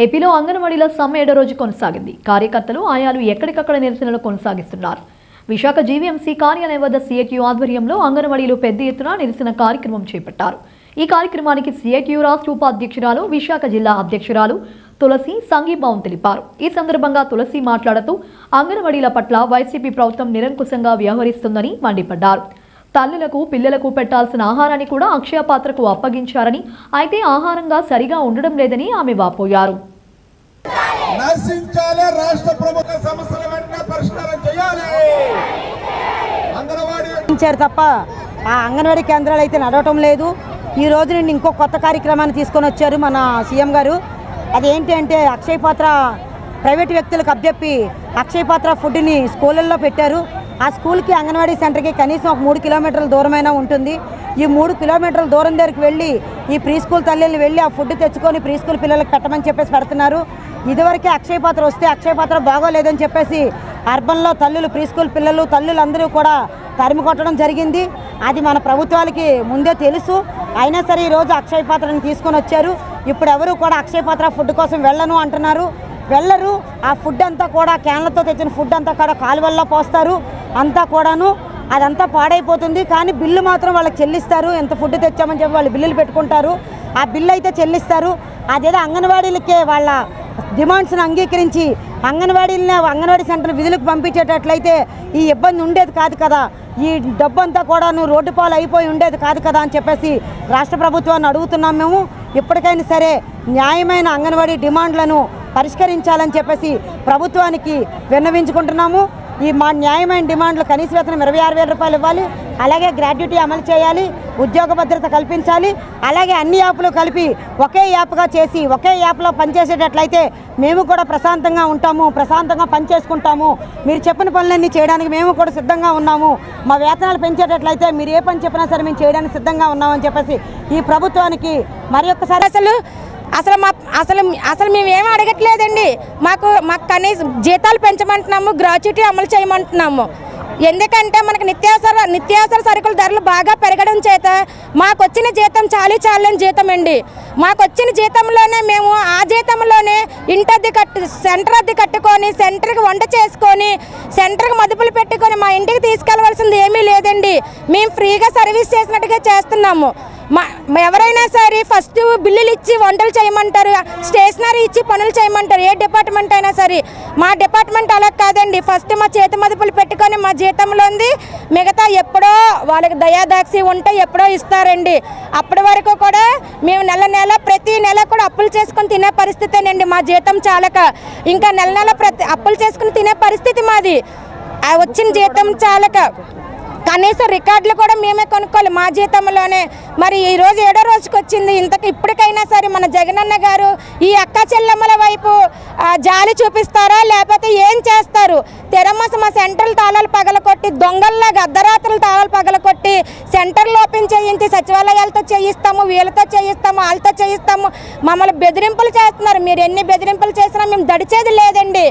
ఏపీలో అంగన్వాడీల సమ్మె 7వ రోజు కొనసాగింది. కార్యకర్తలు ఆయాలు ఎక్కడికక్కడ నిరసనలు కొనసాగిస్తున్నారు. విశాఖ జీవీఎంసీ కార్యాలయం వద్ద సిఐటియు ఆధ్వర్యంలో అంగన్వాడీలు పెద్ద ఎత్తున నిరసన కార్యక్రమం చేపట్టారు. ఈ కార్యక్రమానికి సిఐటియు రాష్ట్ర ఉపాధ్యక్షురాలు, విశాఖ జిల్లా అధ్యక్షురాలు తులసి సంఘీభావం తెలిపారు. ఈ సందర్భంగా తులసి మాట్లాడుతూ అంగన్వాడీల పట్ల వైసీపీ ప్రభుత్వం నిరంకుశంగా వ్యవహరిస్తుందని మండిపడ్డారు. తల్లులకు పిల్లలకు పెట్టాల్సిన ఆహారాన్ని కూడా అక్షయ పాత్రకు అప్పగించారని, అయితే ఆహారంగా సరిగా ఉండడం లేదని ఆమె వాపోయారు. తప్ప ఆ అంగన్వాడీ కేంద్రాలు అయితే నడవటం లేదు. ఈ రోజు నుండి ఇంకో కొత్త కార్యక్రమాన్ని తీసుకొని వచ్చారు మన సీఎం గారు. అదేంటి అంటే అక్షయ పాత్ర ప్రైవేట్ వ్యక్తులకు అప్పచెప్పి అక్షయ పాత్ర ఫుడ్ని స్కూళ్ళల్లో పెట్టారు. ఆ స్కూల్కి అంగన్వాడీ సెంటర్కి కనీసం ఒక 3 కిలోమీటర్ల దూరమైనా ఉంటుంది. ఈ 3 కిలోమీటర్ల దూరం దగ్గరికి వెళ్ళి ఈ ప్రీ స్కూల్ తల్లిని వెళ్ళి ఆ ఫుడ్ తెచ్చుకొని ప్రీ స్కూల్ పిల్లలకు పెట్టమని చెప్పేసి పెడుతున్నారు. ఇదివరకే అక్షయ పాత్ర వస్తే అక్షయ పాత్ర బాగోలేదని చెప్పేసి అర్బన్లో తల్లులు, ప్రీ స్కూల్ పిల్లలు, తల్లులందరూ కూడా తరిమి కొట్టడం జరిగింది. అది మన ప్రభుత్వాలకి ముందే తెలుసు. అయినా సరే ఈరోజు అక్షయ పాత్రని తీసుకొని వచ్చారు. ఇప్పుడు ఎవరు కూడా అక్షయ పాత్ర ఫుడ్ కోసం వెళ్ళను అంటున్నారు. వెళ్ళరు. ఆ ఫుడ్ అంతా కూడా క్యాన్లతో తెచ్చిన ఫుడ్ అంతా కూడా కాలువల్లో పోస్తారు. అంతా కూడాను అదంతా పాడైపోతుంది. కానీ బిల్లు మాత్రం వాళ్ళకి చెల్లిస్తారు. ఎంత ఫుడ్ తెచ్చామని చెప్పి వాళ్ళు బిల్లులు పెట్టుకుంటారు. ఆ బిల్లు అయితే చెల్లిస్తారు. అదేదో అంగన్వాడీలకే వాళ్ళ డిమాండ్స్ని అంగీకరించి అంగన్వాడీ సెంటర్ విధులకు పంపించేటట్లయితే ఈ ఇబ్బంది ఉండేది కాదు కదా. ఈ డబ్బు అంతా కూడాను రోడ్డు పాలు అయిపోయి ఉండేది కాదు కదా అని చెప్పేసి రాష్ట్ర ప్రభుత్వాన్ని అడుగుతున్నాం. మేము ఇప్పటికైనా సరే న్యాయమైన అంగన్వాడీ డిమాండ్లను పరిష్కరించాలని చెప్పేసి ప్రభుత్వానికి విన్నవించుకుంటున్నాము. ఈ మా న్యాయమైన డిమాండ్లు కనీస వేతనం 26,000 రూపాయలు ఇవ్వాలి. అలాగే గ్రాడ్యుటీ అమలు చేయాలి. ఉద్యోగ భద్రత కల్పించాలి. అలాగే అన్ని యాప్లు కలిపి ఒకే యాప్గా చేసి ఒకే యాప్లో పనిచేసేటట్లయితే మేము కూడా ప్రశాంతంగా ఉంటాము, ప్రశాంతంగా పనిచేసుకుంటాము. మీరు చెప్పిన పనులన్నీ చేయడానికి మేము కూడా సిద్ధంగా ఉన్నాము. మా వేతనాలు పెంచేటట్లయితే మీరు ఏ పని చెప్పినా సరే మేము చేయడానికి సిద్ధంగా ఉన్నామని చెప్పేసి ఈ ప్రభుత్వానికి మరి ఒక్కసారి అసలు మేమేం అడగట్లేదండి. మాకు కనీసం జీతాలు పెంచమంటున్నాము, గ్రాట్యుటీ అమలు చేయమంటున్నాము. ఎందుకంటే మనకు నిత్యావసర సరుకుల ధరలు బాగా పెరగడం చేత మాకు వచ్చిన జీతం చాలని జీతం అండి. మాకు వచ్చిన జీతంలోనే మేము ఆ జీతంలోనే సెంటర్ అద్దె కట్టుకొని సెంటర్కి వంట చేసుకొని సెంటర్కి మదుపులు పెట్టుకొని మా ఇంటికి తీసుకెళ్లవలసింది ఏమీ లేదండి. మేము ఫ్రీగా సర్వీస్ చేసినట్టుగా చేస్తున్నాము. ఎవరైనా సరే ఫస్ట్ బిల్లులు ఇచ్చి వంటలు చేయమంటారు, స్టేషనరీ ఇచ్చి పనులు చేయమంటారు. ఏ డిపార్ట్మెంట్ అయినా సరే. మా డిపార్ట్మెంట్ అలా కాదండి. ఫస్ట్ మా చేతి మదుపులు పెట్టుకొని మా జీతంలో ఉంది, మిగతా ఎప్పుడో వాళ్ళకి దయాదాక్షి ఉంటే ఎప్పుడో ఇస్తారండి. అప్పటి వరకు కూడా మేము ప్రతి నెల కూడా అప్పులు చేసుకొని తినే పరిస్థితేనండి. మా జీతం చాలక ఇంకా నెల అప్పులు చేసుకుని తినే పరిస్థితి మాది. వచ్చిన జీతం చాలక కనీసం రికార్డులు కూడా మేమే కొనుక్కోవాలి మా జీతంలోనే. మరి ఈరోజు 7వ రోజుకి వచ్చింది. ఇప్పటికైనా సరే మన జగనన్న గారు ఈ అక్క చెల్లెమ్మల వైపు జాలి చూపిస్తారా లేకపోతే ఏం చేస్తారు? తెరమస మా సెంటర్లు తాళాలు పగలకొట్టి దొంగల్లాగా అర్ధరాత్రులు తాళాలు పగలకొట్టి సెంటర్లు ఓపెన్ చేయించి సచివాలయాలతో చేయిస్తాము, వీళ్ళతో చేయిస్తాము, వాళ్ళతో చేయిస్తాము, మమ్మల్ని బెదిరింపులు చేస్తున్నారు. మీరు ఎన్ని బెదిరింపులు చేసినా మేము దడిచేది లేదండి.